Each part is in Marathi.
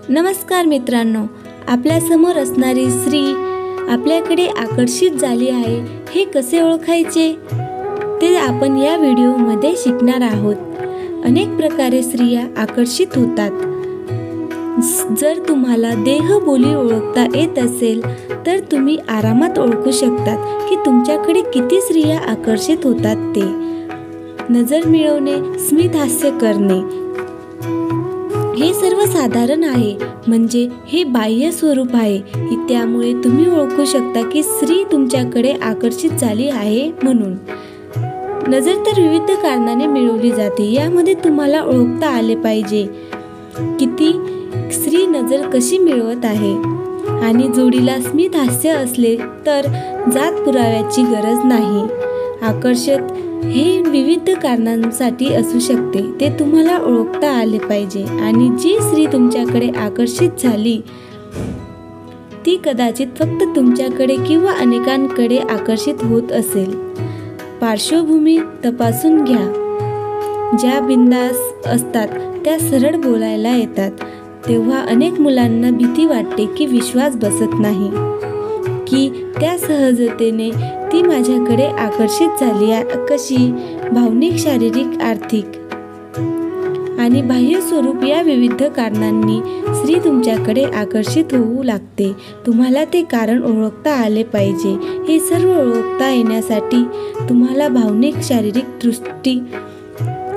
नमस्कार मित्रांनो, आपल्यासमोर असणारी स्त्री आपल्याकडे आकर्षित झाली आहे हे कसे ओळखायचे ते आपण या व्हिडिओमध्ये शिकणार आहोत। अनेक प्रकारे स्त्रिया आकर्षित होतात। जर तुम्हाला देहबोली ओळखता येत असेल तर तुम्ही आरामात ओळखू शकतात की तुमच्याकडे किती स्त्रिया आकर्षित होतात ते। नजर मिळवणे, स्मित हास्य करणे हे सर्वसाधारण आहे, म्हणजे हे बाह्य स्वरूप आहे। त्यामुळे तुम्ही ओळखू शकता की स्त्री तुमच्याकडे आकर्षित झाली आहे म्हणून। नजर तर विविध कारणाने मिळवली जाते, यामध्ये तुम्हाला ओळखता आले पाहिजे की ती स्त्री नजर कशी मिळवत आहे। आणि जोडीला स्मित हास्य असले तर जात पुराव्याची गरज नाही। आकर्षित हे विविध कारणांसाठी असू शकते, ते तुम्हाला ओळखता आले पाहिजे। आणि जी स्त्री तुमच्याकडे आकर्षित झाली ती कदाचित फक्त तुमच्याकडे किंवा अनेकांकडे आकर्षित होत असेल। पार्श्वभूमी तपासून घ्या। ज्या बिंदास असतात त्या सरळ बोलायला येतात, तेव्हा अनेक मुलांना भीती वाटते की विश्वास बसत नाही की त्या सहजतेने ती माझ्याकडे आकर्षित झाली कशी। भावनिक, शारीरिक, आर्थिक आणि बाह्य स्वरूप या विविध कारणांनी स्त्री तुमच्याकडे आकर्षित होऊ लागते। तुम्हाला ते कारण ओळखता आले पाहिजे। हे सर्व ओळखता येण्यासाठी तुम्हाला भावनिक, शारीरिक दृष्टी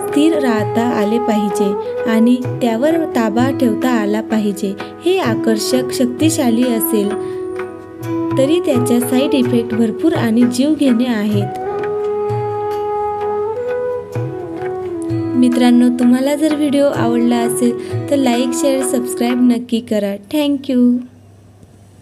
स्थिर राहता आले पाहिजे आणि त्यावर ताबा ठेवता आला पाहिजे। हे आकर्षक शक्तिशाली असेल तरी त्याच्या साईड इफेक्ट भरपूर आणि जीवघेणे आहेत। मित्रांनो, तुम्हाला जर व्हिडिओ आवडला असेल तर लाईक, शेअर, सबस्क्राईब नक्की करा। थँक्यू।